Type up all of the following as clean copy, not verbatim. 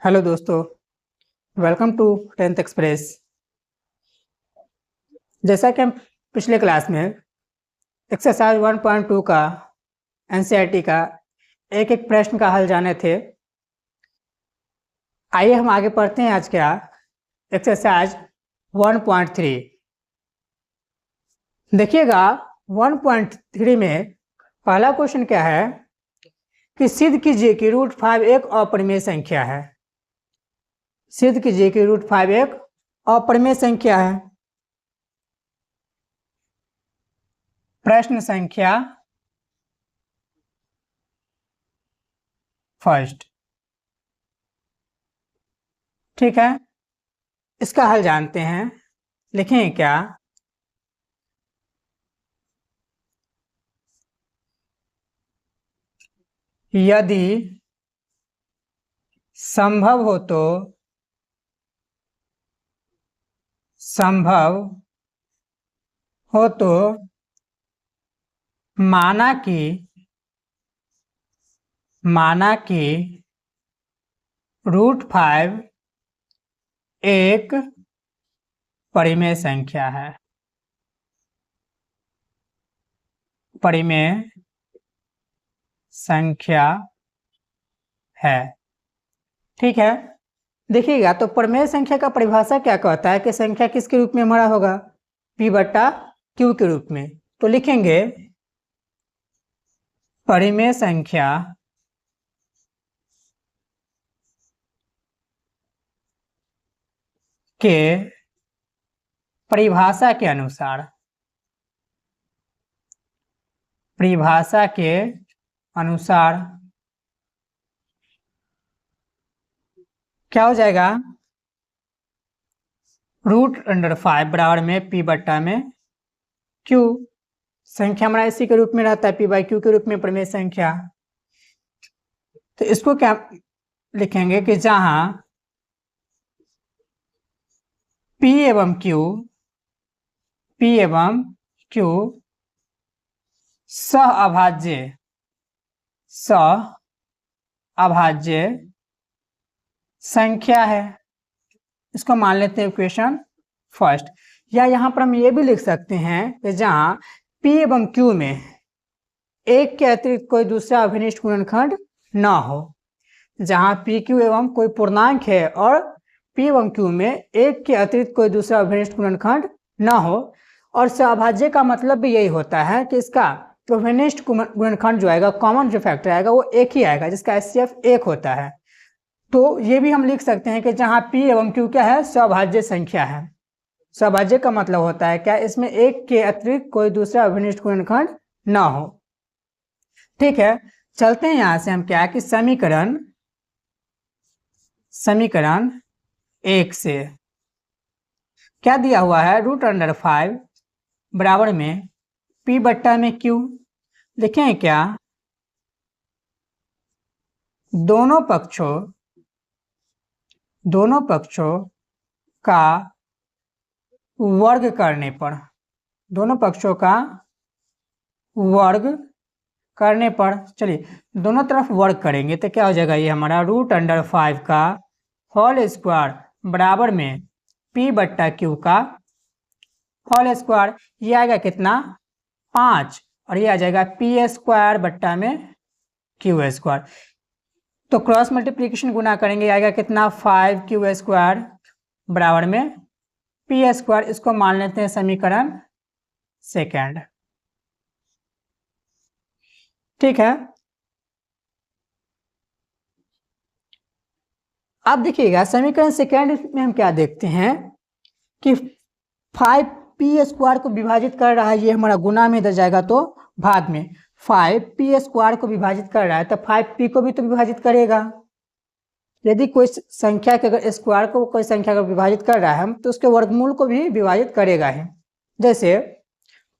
Hello दोस्तों, welcome to tenth express. जैसा कि हम पिछले क्लास में एक्सरसाइज 1.2 का एनसीईआरटी का एक एक प्रश्न का हल जाने थे। आइए हम आगे पढ़ते हैं आज का एक्सरसाइज 1.3। देखिएगा 1.3 में पहला क्वेश्चन क्या है कि सिद्ध कीजिए कि √5 एक अपरिमेय संख्या है। सिद्ध कीजिए कि √5 एक अपरिमेय संख्या है। प्रश्न संख्या फर्स्ट। ठीक है, इसका हल जानते हैं। लिखें क्या? यदि संभव हो तो माना कि √5 एक परिमेय संख्या है। परिमेय संख्या है। ठीक है, देखिएगा तो परिमेय संख्या का परिभाषा क्या कहता है कि संख्या किसके रूप में हमारा होगा? P/Q के रूप में। तो लिखेंगे परिमेय संख्या के परिभाषा के अनुसार क्या हो जाएगा? √5 बराबर में P/Q। संख्या हमारा इसी के रूप में रहता है, P/Q के रूप में परिमेय संख्या। तो इसको क्या लिखेंगे कि जहां P एवं Q सह-अभाज्य संख्या है। इसको मान लेते हैं इक्वेशन फर्स्ट। या यहाँ पर हम ये भी लिख सकते हैं कि जहां P एवं Q में एक के अतिरिक्त कोई दूसरा अभिनिष्ट गुणनखंड ना हो। जहां PQ एवं कोई पूर्णांक है और P एवं Q में एक के अतिरिक्त कोई दूसरा अभिनिष्ट गुणनखंड ना हो। और सहअभाज्य का मतलब भी यही होता है कि इसका अभिनिष्ट गुणनखंड जो आएगा, कॉमन जो फैक्टर आएगा, वो एक ही आएगा, जिसका HCF एक होता है। तो ये भी हम लिख सकते हैं कि जहां P एवं Q क्या है? सहअभाज्य संख्या है। सहअभाज्य का मतलब होता है क्या? इसमें एक के अतिरिक्त कोई दूसरा अभिनिष्ट गुणनखंड ना हो। ठीक है, चलते हैं यहां से हम क्या कि समीकरण 1 से क्या दिया हुआ है? √5 बराबर में P/Q। लिखें क्या? दोनों पक्षों का वर्ग करने पर चलिए दोनों तरफ वर्ग करेंगे तो क्या हो जाएगा? ये हमारा √5 का होल स्क्वायर बराबर में P/Q का होल स्क्वायर। ये आएगा कितना? 5। और ये आ जाएगा P² Q²। तो क्रॉस मल्टीप्लिकेशन गुना करेंगे, आएगा कितना? 5Q² बराबर में P²। इसको मान लेते हैं समीकरण सेकंड। ठीक है, अब देखिएगा समीकरण सेकंड में हम क्या देखते हैं कि 5P² को विभाजित कर रहा है। ये हमारा गुना में इधर जाएगा तो भाग में। 5P² को विभाजित कर रहा है तो 5P को भी तो विभाजित करेगा। यदि कोई संख्या के अगर स्क्वायर को कोई संख्या को विभाजित कर रहा है हम, तो उसके वर्गमूल को भी विभाजित करेगा ही। जैसे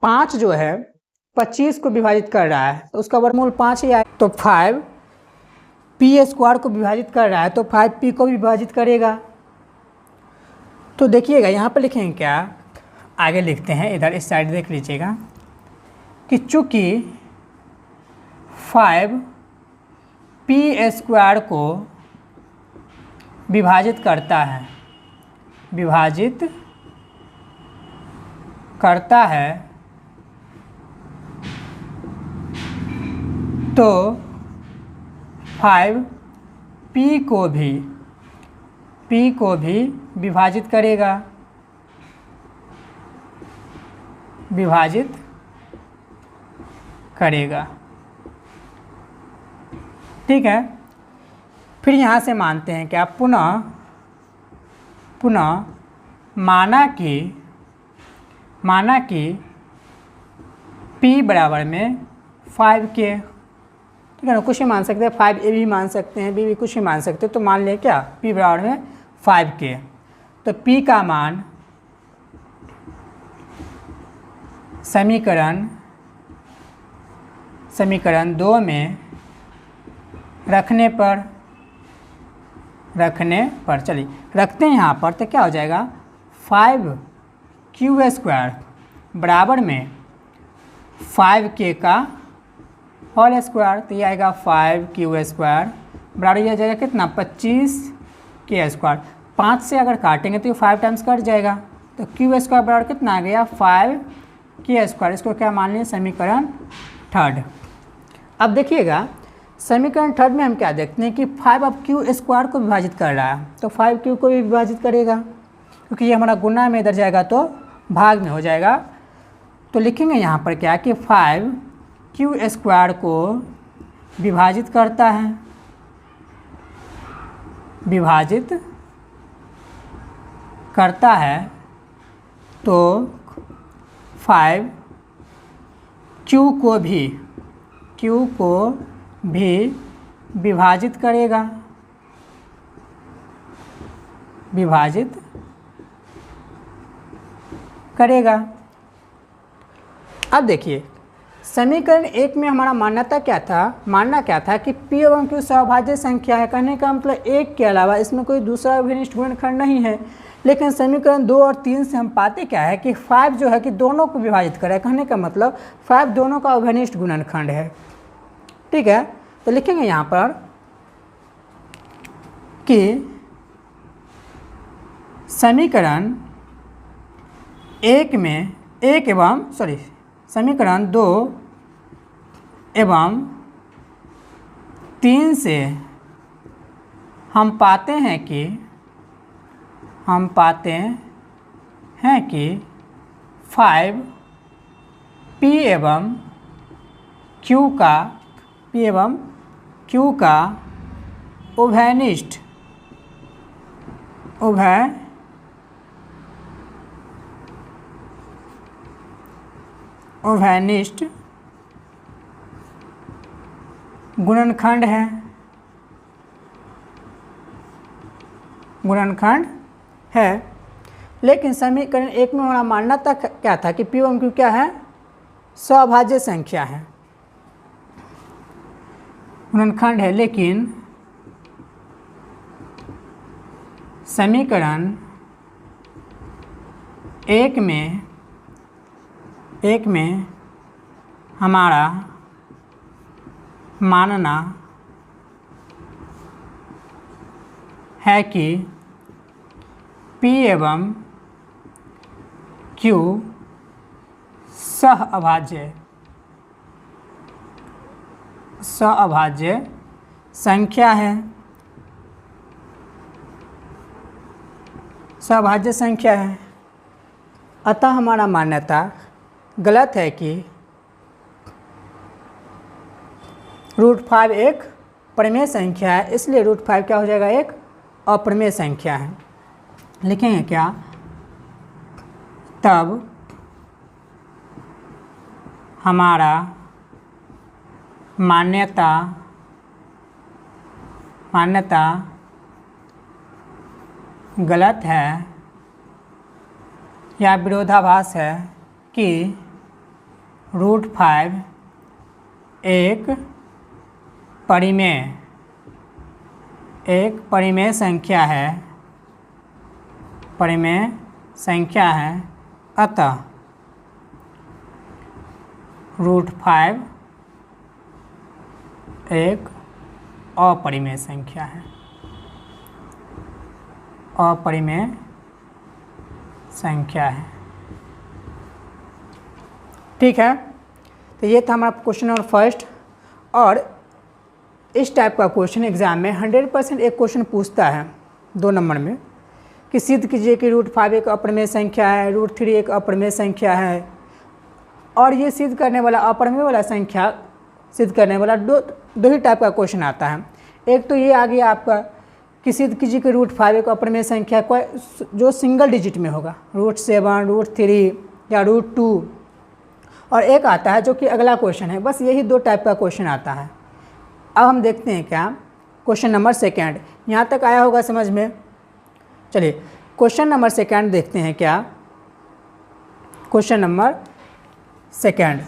5 जो है 25 को विभाजित कर रहा है तो उसका वर्गमूल 5 ही आए। तो 5P² को विभाजित कर रहा है तो 5P को भी विभाजित करेगा। तो देखिएगा यहाँ पर लिखेंगे क्या? आगे लिखते हैं, इधर इस साइड देख लीजिएगा कि चूंकि 5P² को विभाजित करता है, विभाजित करता है तो 5p को भी विभाजित करेगा, विभाजित करेगा। ठीक है, फिर यहाँ से मानते हैं कि आप पुनः माना कि p बराबर में 5k। ठीक है ना, कुछ भी मान सकते हैं, 5a भी मान सकते हैं, b भी कुछ भी मान सकते हैं। तो मान लें क्या, p बराबर में 5k। तो p का मान समीकरण 2 में रखने पर चलिए रखते हैं यहाँ पर, तो क्या हो जाएगा 5q² बराबर में 5k का होल स्क्वायर। तो ये आएगा 5q² बराबर यह जाएगा कितना 25k²। 5 से अगर काटेंगे तो ये 5 टाइम्स कट जाएगा, तो q² बराबर कितना आ गया 5k²। इसको क्या मान लें, समीकरण 3। अब देखिएगा समीकरण 3 में हम क्या देखते हैं कि 5 अब q² को विभाजित कर रहा है, तो 5q को भी विभाजित करेगा, क्योंकि ये हमारा गुना में इधर जाएगा तो भाग में हो जाएगा। तो लिखेंगे यहाँ पर क्या कि 5q² को विभाजित करता है, विभाजित करता है तो 5q को भी विभाजित करेगा, विभाजित करेगा। अब देखिए समीकरण 1 में हमारा मानना क्या था कि p एवं q सौभाज्य संख्या है। कहने का मतलब 1 के अलावा इसमें कोई दूसरा अभिनिष्ट गुणनखंड नहीं है। लेकिन समीकरण 2 और 3 से हम पाते क्या है कि 5 जो है कि दोनों को विभाजित करे। कहने का मतलब 5 दोनों का अभिनिष्ट गुणनखंड है। ठीक है, तो लिखेंगे यहाँ पर कि समीकरण 2 एवं 3 से हम पाते हैं कि 5p एवं q का उभयनिष्ठ गुणनखंड है। लेकिन समीकरण 1 में हमारा मानना क्या था कि p एवं q क्या है, सौभाज्य संख्या है, गुणनखंड है। लेकिन समीकरण 1 में हमारा मानना है कि p एवं q सह-अभाज्य संख्या है, सौभाज्य संख्या है। अतः हमारा मान्यता गलत है कि √5 एक परिमेय संख्या है, इसलिए √5 क्या हो जाएगा, एक अपरिमेय संख्या है। लिखेंगे क्या, तब हमारा मान्यता गलत है या विरोधाभास है कि √5 एक परिमेय संख्या है, अतः √5 एक अपरिमेय संख्या है। अपरिमेय संख्या है। ठीक है, तो ये था हमारा क्वेश्चन नंबर फर्स्ट। और इस टाइप का क्वेश्चन एग्जाम में 100% एक क्वेश्चन पूछता है 2 नंबर में कि सिद्ध कीजिए कि √5 एक अपरिमेय संख्या है, √3 एक अपरिमेय संख्या है। और ये सिद्ध करने वाला अपरिमेय वाला संख्या सिद्ध करने वाला दो ही टाइप का क्वेश्चन आता है। एक तो ये आ गया आपका कि सिद्ध कीजिए कि √5 एक अपरिमेय संख्या कोई जो सिंगल डिजिट में होगा, √7, √3 या √2। और एक आता है जो कि अगला क्वेश्चन है। बस यही 2 टाइप का क्वेश्चन आता है। अब हम देखते हैं क्या क्वेश्चन नंबर सेकेंड। यहाँ तक आया होगा समझ में। चलिए क्वेश्चन नंबर सेकेंड देखते हैं क्या। क्वेश्चन नंबर सेकेंड,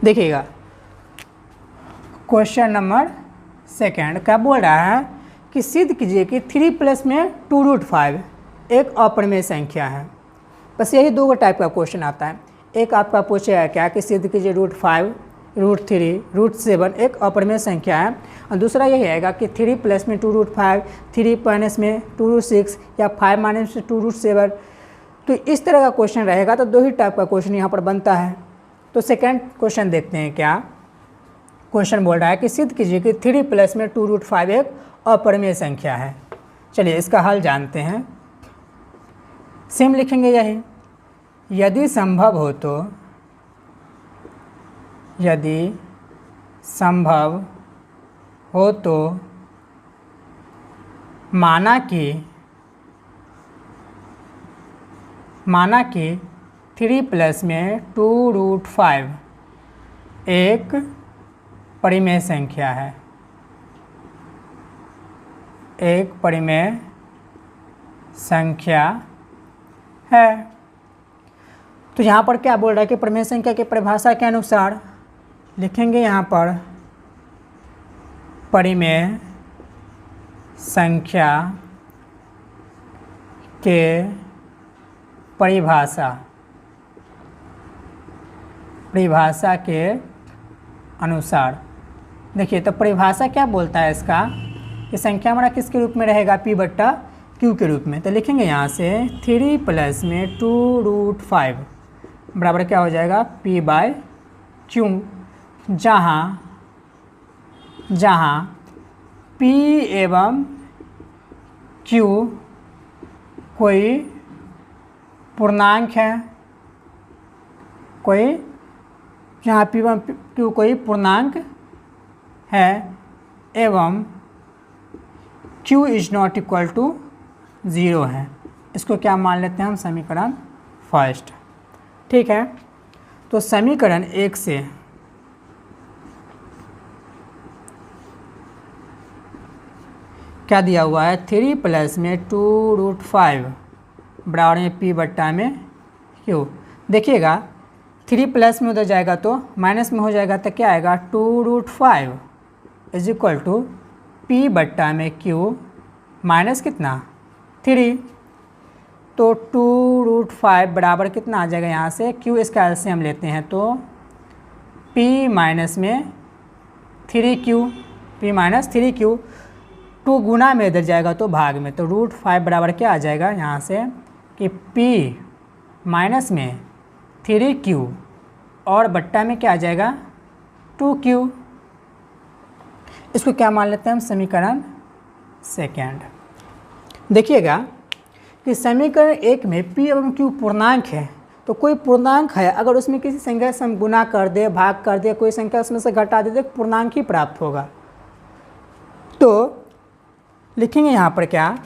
देखिएगा क्वेश्चन नंबर सेकेंड क्या बोल रहा है कि सिद्ध कीजिए कि 3 में 2√5 एक अपरिमेय संख्या है। बस यही 2 टाइप का क्वेश्चन आता है। एक आपका पूछेगा क्या कि सिद्ध कीजिए √5, √3, √7 एक अपरिमेय संख्या है। और दूसरा यही आएगा कि 3 में 2√5, 3 में 2√6 या 5 में 2√7। तो इस तरह का क्वेश्चन रहेगा। तो 2 ही टाइप का क्वेश्चन यहाँ पर बनता है। तो सेकेंड क्वेश्चन देखते हैं क्या। क्वेश्चन बोल रहा है कि सिद्ध कीजिए कि 3 में 2√5 एक अपरिमेय संख्या है। चलिए इसका हल जानते हैं। सेम लिखेंगे यही, यदि संभव हो तो, यदि संभव हो तो माना कि 3 में 2√5 एक परिमेय संख्या है, एक परिमेय संख्या है। तो यहाँ पर क्या बोल रहा है कि परिमेय संख्या की परिभाषा के अनुसार लिखेंगे यहाँ पर परिमेय संख्या के परिभाषा के अनुसार। देखिए तो परिभाषा क्या बोलता है इसका कि संख्या हमारा किसके रूप में रहेगा, P/Q के रूप में। तो लिखेंगे यहाँ से 3 में 2√5 बराबर क्या हो जाएगा P/Q, जहाँ P एवं Q कोई पूर्णांक है, जहाँ P एवं Q कोई पूर्णांक है एवं Q is not equal to 0 है। इसको क्या मान लेते हैं हम, समीकरण फर्स्ट। ठीक है, तो समीकरण 1 से क्या दिया हुआ है, 3 में 2√5 बराबर में P/Q। देखिएगा 3 में उधर जाएगा तो माइनस में हो जाएगा, तो क्या आएगा 2√5 is equal to P/Q minus कितना 3। तो 2√5 बराबर कितना आ जाएगा यहाँ से, Q इसका एलसीएम लेते हैं तो P माइनस में 3Q, P माइनस 3Q, 2 गुना में इधर जाएगा तो भाग में। तो √5 बराबर क्या आ जाएगा यहाँ से कि P माइनस में 3Q और बट्टा में क्या आ जाएगा 2Q। इसको क्या मान लेते हैं हम, समीकरण सेकेंड। देखिएगा कि समीकरण 1 में P एवं Q पूर्णांक है। तो कोई पूर्णांक है, अगर उसमें किसी संख्या से हम गुना कर दे, भाग कर दे, कोई संख्या उसमें से घटा दे तो पूर्णांक ही प्राप्त होगा। तो लिखेंगे यहाँ पर क्या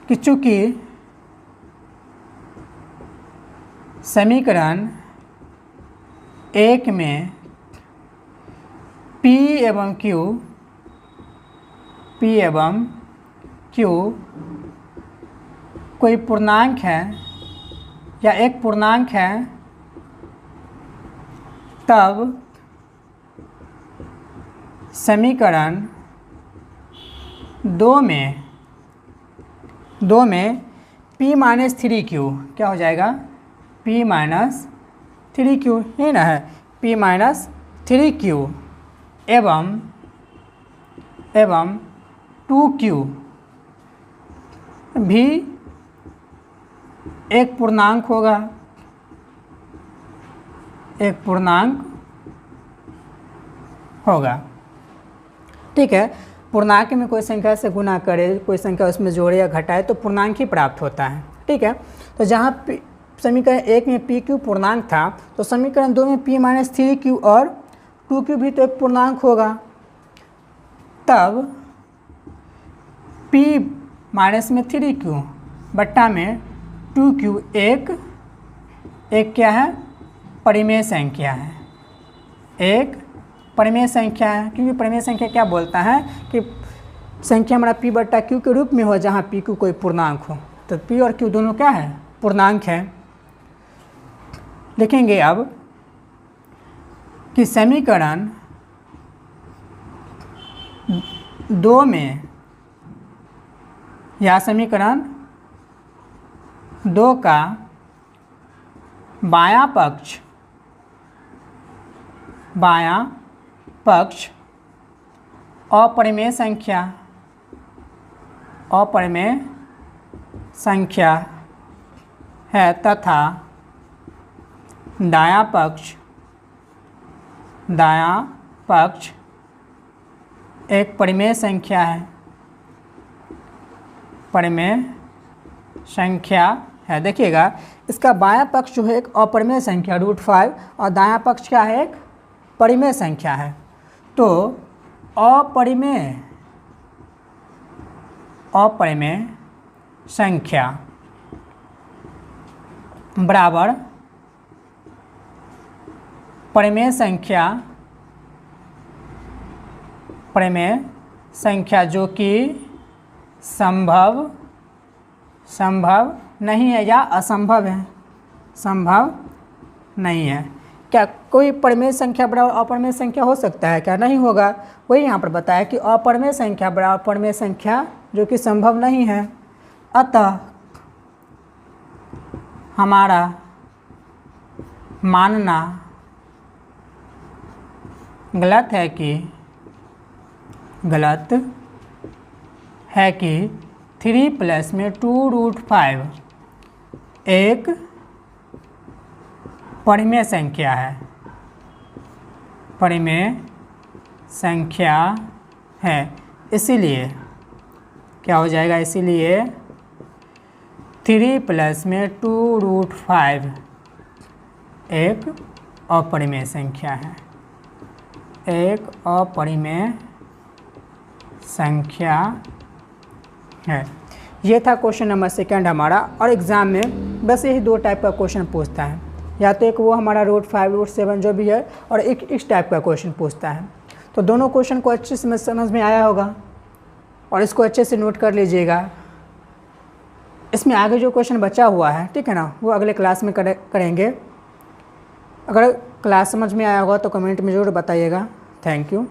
कि चूंकि समीकरण 1 में P एवं Q कोई पूर्णांक है या एक पूर्णांक है, तब समीकरण दो में p माइनस 3q क्या हो जाएगा, p माइनस 3q ही ना है, p माइनस 3q एवं 2q भी एक पूर्णांक होगा, ठीक है। पूर्णांक में कोई संख्या से गुना करे, कोई संख्या उसमें जोड़े या घटाए तो पूर्णांक ही प्राप्त होता है, ठीक है। तो जहाँ समीकरण 1 में पी क्यू पूर्णांक था तो समीकरण 2 में p माइनस 3q और 2q भी तो एक पूर्णांक होगा, तब p माइनस में 3q बट्टा में 2q एक क्या है, परिमेय संख्या है, एक परिमेय संख्या है। क्योंकि परिमेय संख्या क्या बोलता है कि संख्या हमारा p बट्टा q के रूप में हो जहाँ p q कोई पूर्णांक हो, तो p और q दोनों क्या है, पूर्णांक है। लिखेंगे अब कि समीकरण 2 में या समीकरण 2 का बायां पक्ष अपरिमेय संख्या है तथा दायां पक्ष एक परिमेय संख्या है, देखिएगा इसका बायां पक्ष जो है एक अपरिमेय संख्या √5 और दायां पक्ष क्या है, एक परिमेय संख्या है। तो अपरिमेय संख्या बराबर परिमेय संख्या जो कि संभव नहीं है या असंभव है, संभव नहीं है। क्या कोई परिमेय संख्या बराबर अपरिमेय संख्या हो सकता है, क्या नहीं होगा। वही यहाँ पर बताया कि अपरिमेय संख्या बराबर परिमेय संख्या जो कि संभव नहीं है, अतः हमारा मानना गलत है कि 3 प्लस में 2√5 एक परिमेय संख्या है, इसीलिए क्या हो जाएगा, इसीलिए 3 प्लस में 2√5 एक अपरिमेय संख्या है, एक अपरिमेय संख्या है। ये था क्वेश्चन नंबर 2 हमारा। और एग्ज़ाम में बस यही 2 टाइप का क्वेश्चन पूछता है, या तो एक वो हमारा √5 √7 जो भी है, और एक इस टाइप का क्वेश्चन पूछता है। तो दोनों क्वेश्चन को अच्छे से समझ में आया होगा और इसको अच्छे से नोट कर लीजिएगा। इसमें आगे जो क्वेश्चन बचा हुआ है, ठीक है ना, वो अगले क्लास में करेंगे। अगर क्लास समझ में आया होगा तो कमेंट में ज़रूर बताइएगा। Thank you.